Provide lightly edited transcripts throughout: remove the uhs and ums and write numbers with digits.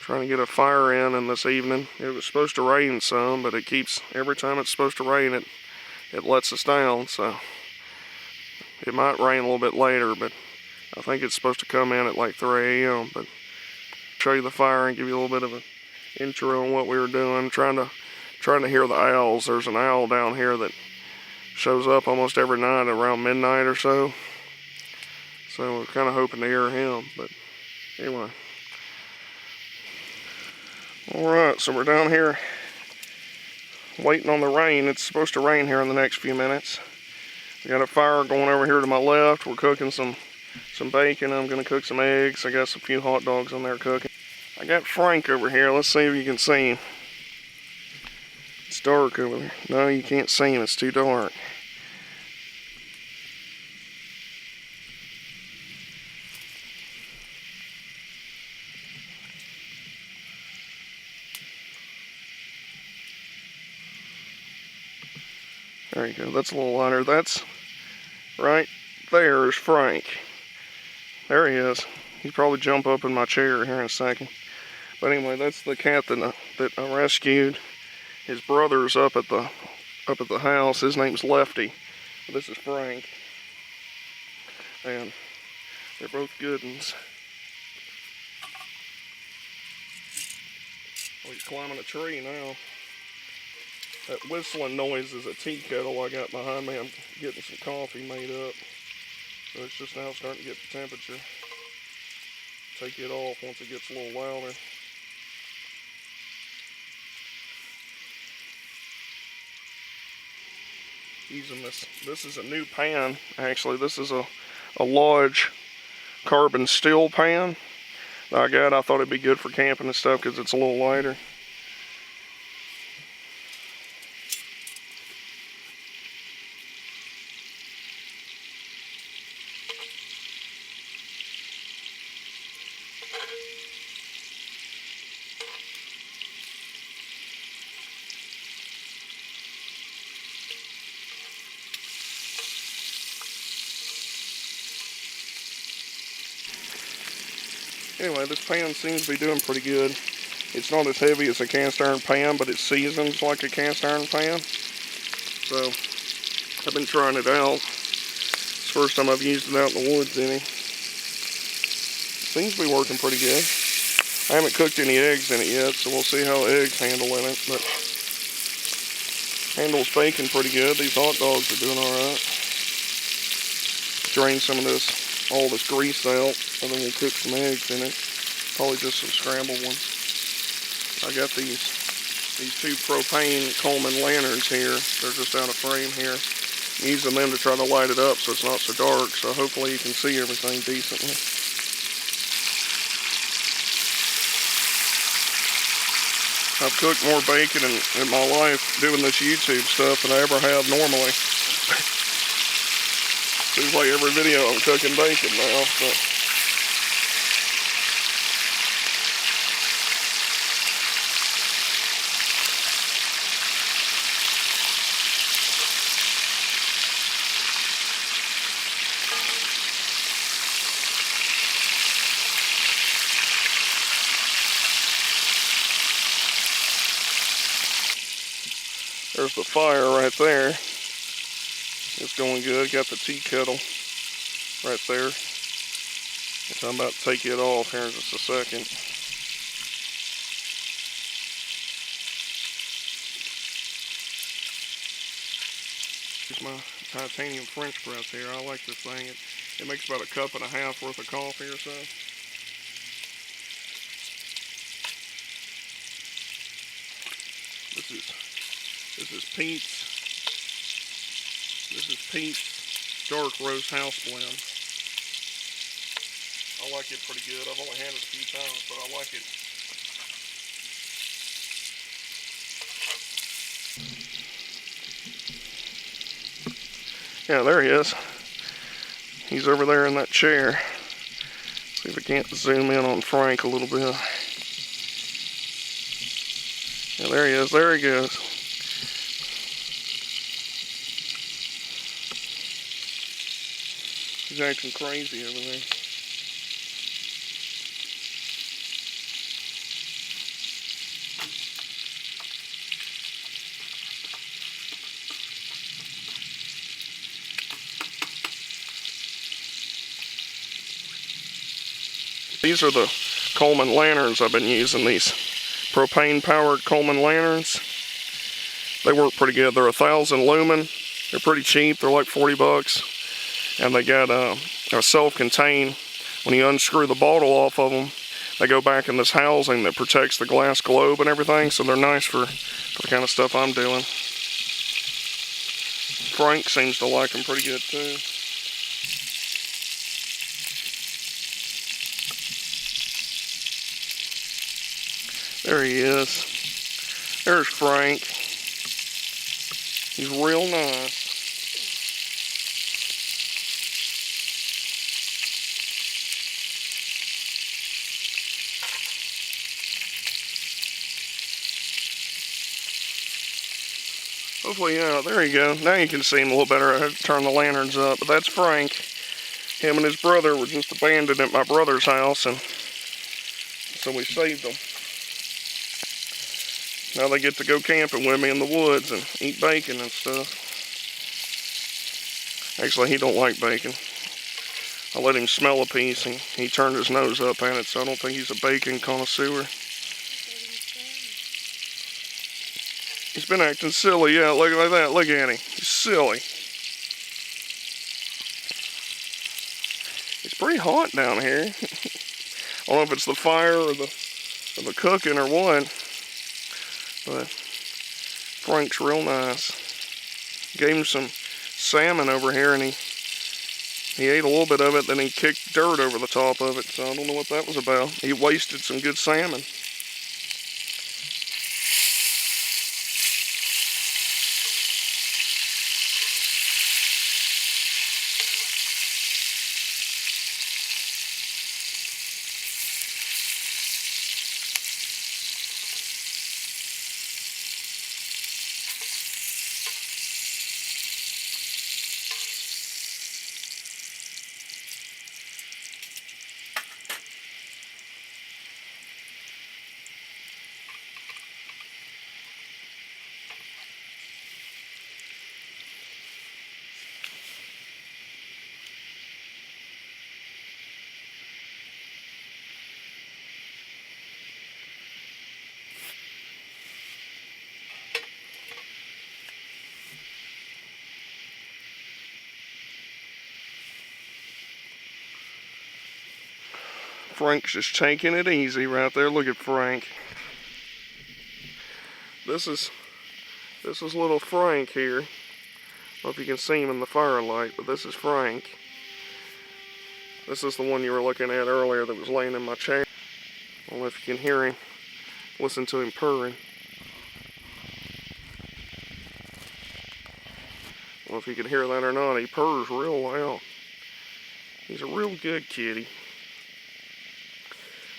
Trying to get a fire in this evening. It was supposed to rain some, but every time it's supposed to rain, it lets us down, so it might rain a little bit later, but I think it's supposed to come in at like 3 a.m. But show you the fire and give you a little bit of an intro on what we were doing. Trying to hear the owls. There's an owl down here that shows up almost every night around midnight or so. So we're kind of hoping to hear him, but anyway. Alright, so we're down here waiting on the rain. It's supposed to rain here in the next few minutes. We got a fire going over here to my left. We're cooking some bacon. I'm going to cook some eggs. I got a few hot dogs on there cooking. I got Frank over here. Let's see if you can see him. It's dark over there. No, you can't see him. It's too dark. There you go. That's a little lighter. That's right there is Frank. There he is. He'll probably jump up in my chair here in a second. But anyway, that's the cat that I rescued. His brother's up at the house. His name's Lefty. This is Frank. And they're both good ones. Oh, he's climbing a tree now. That whistling noise is a tea kettle I got behind me. I'm getting some coffee made up. So it's just now starting to get the temperature. Take it off once it gets a little louder. Using this is a new pan. Actually, this is a large carbon steel pan that I got. I thought it'd be good for camping and stuff because it's a little lighter. Anyway, this pan seems to be doing pretty good. It's not as heavy as a cast iron pan, but it seasons like a cast iron pan. So, I've been trying it out. It's the first time I've used it out in the woods any. Seems to be working pretty good. I haven't cooked any eggs in it yet, so we'll see how eggs handle in it. But handles bacon pretty good. These hot dogs are doing alright. Drain some of all this grease out, and then we'll cook some eggs in it. Probably just some scrambled ones. I got these two propane Coleman lanterns here. They're just out of frame here. I'm using them to try to light it up so it's not so dark, so hopefully you can see everything decently. I've cooked more bacon in my life doing this YouTube stuff than I ever have normally. Seems like every video I'm cooking bacon now, but there's the fire right there. It's going good. Got the tea kettle right there. So I'm about to take it off here in just a second. Here's my titanium French press here. I like this thing. It makes about 1.5 cups worth of coffee or so. This is Pete's. This is Pete's dark roast house blend. I like it pretty good. I've only had it a few times, but I like it. Yeah, there he is. He's over there in that chair. See if I can't zoom in on Frank a little bit. Yeah, there he is. There he goes. He's acting crazy over there. These are the Coleman lanterns I've been using, these propane-powered Coleman lanterns. They work pretty good. They're 1,000 lumen. They're pretty cheap. They're like 40 bucks. And they got a self-contained, when you unscrew the bottle off of them, they go back in this housing that protects the glass globe and everything, so they're nice for the kind of stuff I'm doing. Frank seems to like them pretty good too. There he is. There's Frank. He's real nice. Hopefully, yeah, there you go. Now you can see him a little better. I had to turn the lanterns up, but that's Frank. Him and his brother were just abandoned at my brother's house, and so we saved them. Now they get to go camping with me in the woods and eat bacon and stuff. Actually, he don't like bacon. I let him smell a piece, and he turned his nose up at it, so I don't think he's a bacon connoisseur. He's been acting silly, yeah, look like that, look at him. He's silly. It's pretty hot down here. I don't know if it's the fire or the cooking or what, but Frank's real nice. Gave him some salmon over here, and he ate a little bit of it, then he kicked dirt over the top of it, so I don't know what that was about. He wasted some good salmon. Frank's just taking it easy right there. Look at Frank. This is little Frank here. I don't know if you can see him in the firelight, but this is Frank. This is the one you were looking at earlier that was laying in my chair. I don't know if you can hear him. Listen to him purring. I don't know if you can hear that or not. He purrs real loud. He's a real good kitty.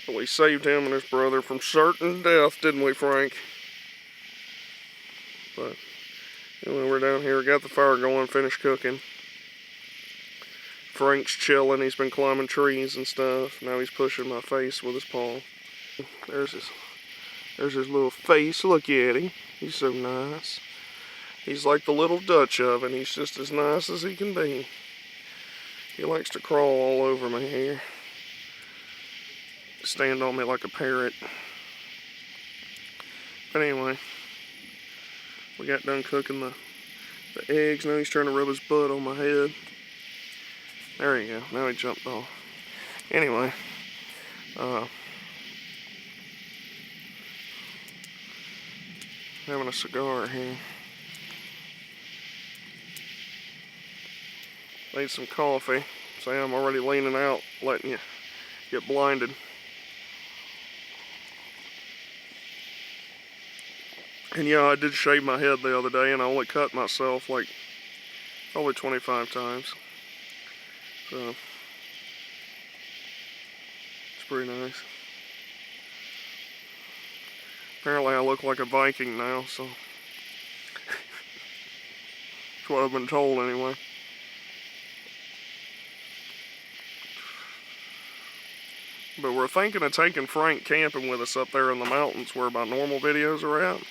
But we saved him and his brother from certain death, didn't we, Frank? But anyway, we're down here, got the fire going, finished cooking. Frank's chilling, he's been climbing trees and stuff. Now he's pushing my face with his paw. There's his little face, look at him. He's so nice. He's like the little Dutch oven, he's just as nice as he can be. He likes to crawl all over my hair. Stand on me like a parrot. But anyway, we got done cooking the eggs. Now he's trying to rub his butt on my head. There you go. Now he jumped off. Anyway, having a cigar here. Made some coffee. See, I'm already leaning out, letting you get blinded. And yeah, I did shave my head the other day, and I only cut myself like probably 25 times. So it's pretty nice. Apparently I look like a Viking now, so that's what I've been told anyway. But we're thinking of taking Frank camping with us up there in the mountains where my normal videos are at.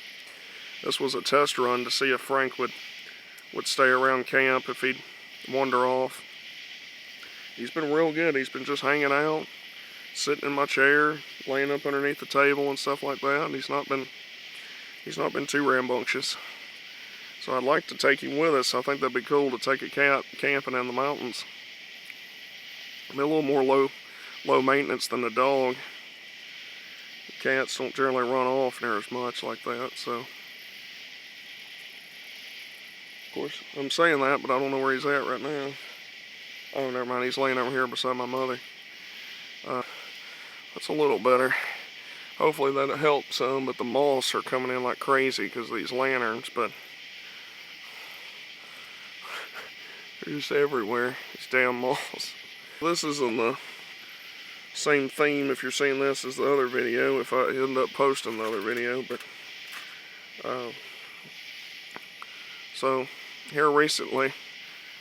This was a test run to see if Frank would stay around camp, if he'd wander off. He's been real good. He's been just hanging out, sitting in my chair, laying up underneath the table and stuff like that. And he's not been too rambunctious. So I'd like to take him with us. I think that'd be cool to take a cat camping in the mountains. Be a little more low maintenance than a dog. Cats don't generally run off near as much like that, so. Of course, I'm saying that, but I don't know where he's at right now. Oh, never mind, he's laying over here beside my mother. That's a little better. Hopefully that'll help some, but the moths are coming in like crazy because of these lanterns, but they're just everywhere, these damn moths. This is in the same theme, if you're seeing this, as the other video, if I end up posting the other video, but so here recently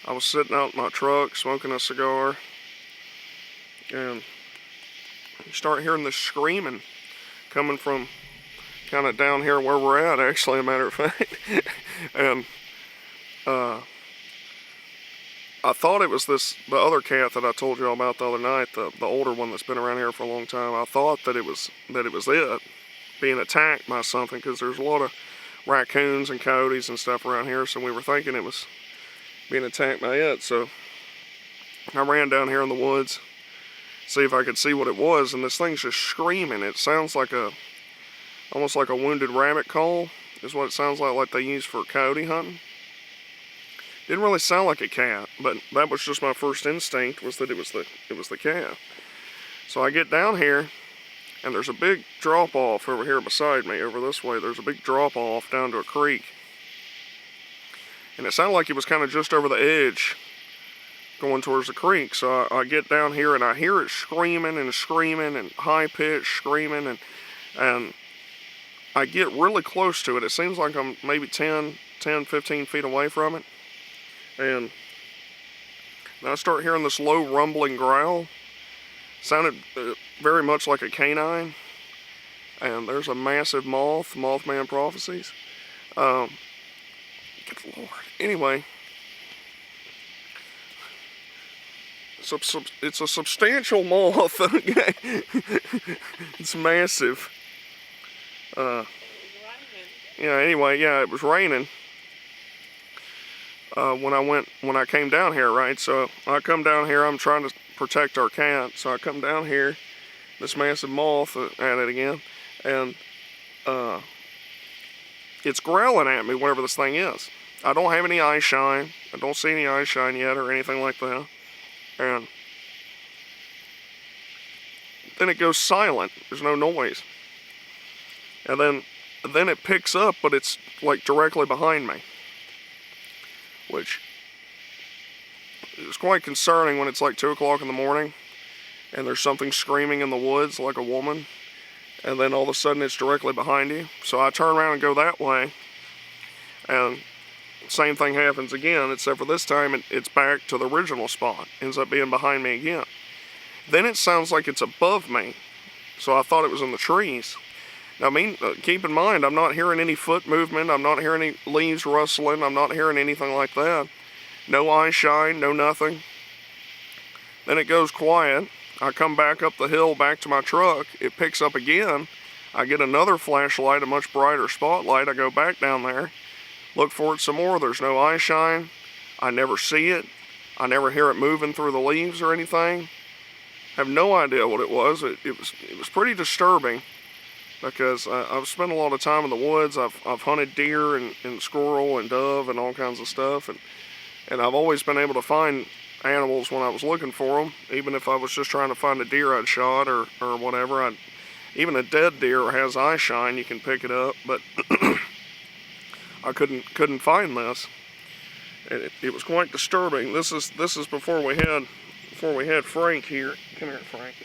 I was sitting out in my truck smoking a cigar, and you start hearing this screaming coming from kind of down here where we're at, actually, a matter of fact. And I thought it was the other cat that I told you all about the other night, the older one that's been around here for a long time. I thought that it was it being attacked by something, because there's a lot of raccoons and coyotes and stuff around here, so we were thinking it was being attacked by it. So I ran down here in the woods, see if I could see what it was, and this thing's just screaming. It sounds like almost like a wounded rabbit call is what it sounds like they use for coyote hunting. Didn't really sound like a cat, but that was just my first instinct, was that it was the cat. So I get down here, and there's a big drop off over here beside me. Over this way, there's a big drop off down to a creek, and it sounded like it was kind of just over the edge, going towards the creek. So I get down here and I hear it screaming and screaming and high pitched screaming, and I get really close to it. It seems like I'm maybe 10, 15 feet away from it. And then I start hearing this low rumbling growl. Sounded very much like a canine. And there's a massive Mothman prophecies. Good Lord. Anyway, it's a substantial moth. Okay, it's massive. Yeah. Anyway, yeah, it was raining. When I came down here, right? So I come down here, I'm trying to protect our cat, so I come down here, this massive moth at it again, and it's growling at me, whatever this thing is. I don't have any eye shine. I don't see any eye shine yet or anything like that. And then it goes silent. There's no noise. And then it picks up, but it's like directly behind me, which is quite concerning when it's like 2 o'clock in the morning and there's something screaming in the woods like a woman, and then all of a sudden it's directly behind you. So I turn around and go that way, and same thing happens again, except for this time it's back to the original spot. Ends up being behind me again. Then it sounds like it's above me, so I thought it was in the trees. Now, keep in mind, I'm not hearing any foot movement. I'm not hearing any leaves rustling. I'm not hearing anything like that. No eye shine, no nothing. Then it goes quiet. I come back up the hill, back to my truck. It picks up again. I get another flashlight, a much brighter spotlight. I go back down there, look for it some more. There's no eye shine. I never see it. I never hear it moving through the leaves or anything. Have no idea what it was. It was pretty disturbing, because I've spent a lot of time in the woods. I've hunted deer and squirrel and dove and all kinds of stuff, and I've always been able to find animals when I was looking for them, even if I was just trying to find a deer I'd shot or whatever. Even a dead deer has eye shine, you can pick it up, but I couldn't find this. And it was quite disturbing. This is before we had Frank here. Come here, Frank.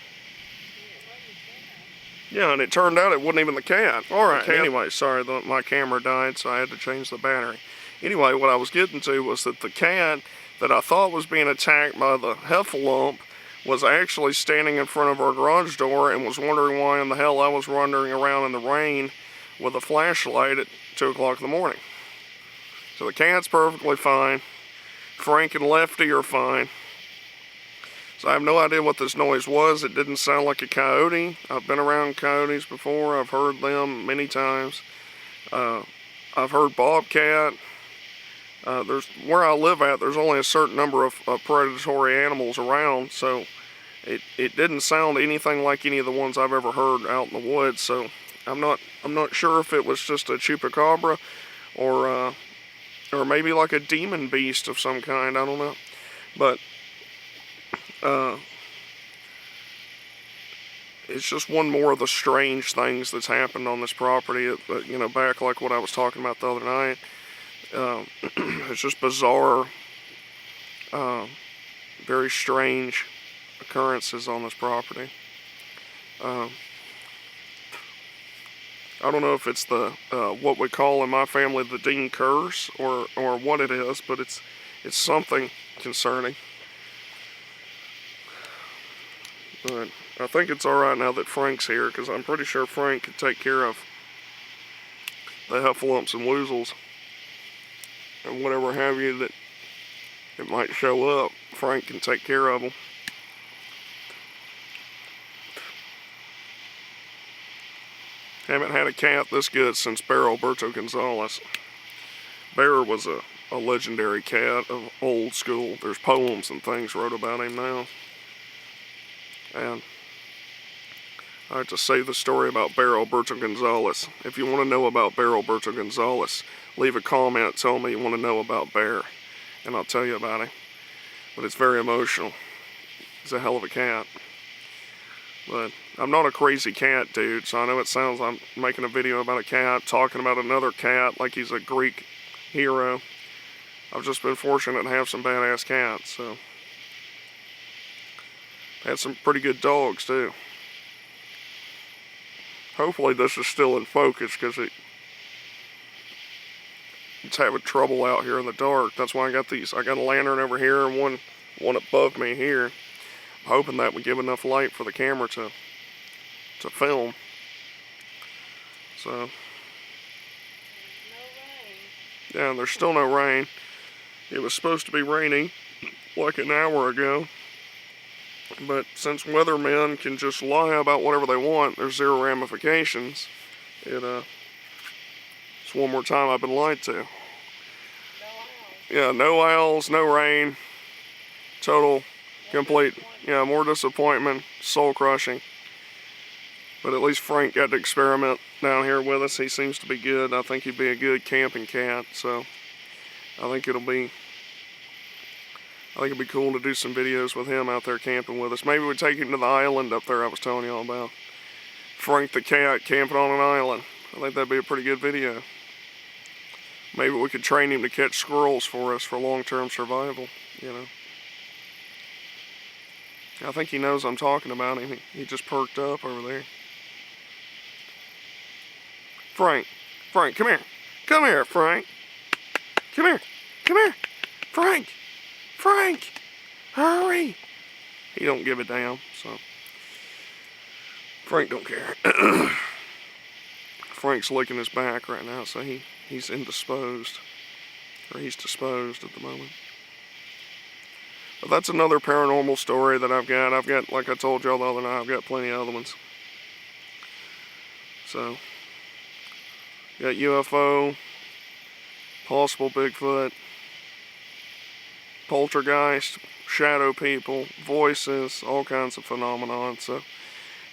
Yeah, and it turned out it wasn't even the cat. All right. Anyway, sorry, my camera died, so I had to change the battery. Anyway, what I was getting to was that the cat that I thought was being attacked by the heffalump was actually standing in front of our garage door and was wondering why in the hell I was wandering around in the rain with a flashlight at 2 o'clock in the morning. So the cat's perfectly fine. Frank and Lefty are fine. So I have no idea what this noise was. It didn't sound like a coyote. I've been around coyotes before. I've heard them many times. I've heard bobcat. Where I live at, there's only a certain number of predatory animals around, so it didn't sound anything like any of the ones I've ever heard out in the woods. So I'm not sure if it was just a chupacabra or maybe like a demon beast of some kind. I don't know, but it's just one more of the strange things that's happened on this property. You know, back like what I was talking about the other night. It's just bizarre, very strange occurrences on this property. I don't know if it's the what we call in my family the Dean curse or what it is, but it's something concerning. But I think it's alright now that Frank's here, because I'm pretty sure Frank could take care of the heffalumps and woozles and whatever have you that it might show up. Frank can take care of them. Haven't had a cat this good since Bear Alberto Gonzalez. Bear was a legendary cat of old school. There's poems and things wrote about him now. And I have to say the story about Bear Alberto Gonzalez. If you want to know about Bear Alberto Gonzalez, leave a comment, tell me you want to know about Bear, and I'll tell you about him. But it's very emotional. He's a hell of a cat. But I'm not a crazy cat dude, so I know it sounds I'm making a video about a cat, talking about another cat like he's a Greek hero. I've just been fortunate to have some badass cats, so. Had some pretty good dogs too. Hopefully this is still in focus, because it's having trouble out here in the dark. That's why I got these. I got a lantern over here and one above me here. I'm hoping that would give enough light for the camera to film. So yeah, and there's still no rain. It was supposed to be raining like an hour ago. But since weathermen can just lie about whatever they want, there's zero ramifications. It's one more time I've been lied to. No owls. Yeah, no owls, no rain. Total, complete, yeah, more disappointment, soul crushing. But at least Frank got to experiment down here with us. He seems to be good. I think he'd be a good camping cat, so I think it'd be cool to do some videos with him out there camping with us. Maybe we'd take him to the island up there I was telling y'all about. Frank the cat camping on an island. I think that'd be a pretty good video. Maybe we could train him to catch squirrels for us for long-term survival, you know. I think he knows I'm talking about him. He just perked up over there. Frank, come here. Come here, Frank. Come here. Come here. Frank, hurry. He don't give a damn, so. Frank don't care. Frank's licking his back right now, so he's indisposed. Or he's disposed at the moment. But that's another paranormal story that I've got. Like I told y'all the other night, I've got plenty of other ones. So, got UFO, possible Bigfoot, poltergeist, shadow people, voices, all kinds of phenomenon. So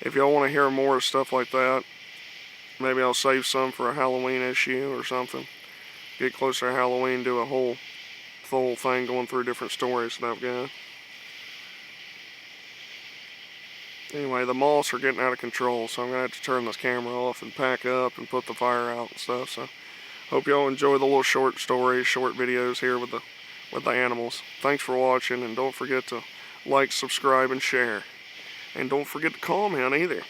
if y'all want to hear more stuff like that, maybe I'll save some for a Halloween issue or something. Get closer to Halloween, do a whole full thing going through different stories that I've got. Anyway, the moths are getting out of control, so I'm going to have to turn this camera off and pack up and put the fire out and stuff. So hope y'all enjoy the little short stories, short videos here with the animals. Thanks for watching, and don't forget to like, subscribe, and share. And don't forget to comment either.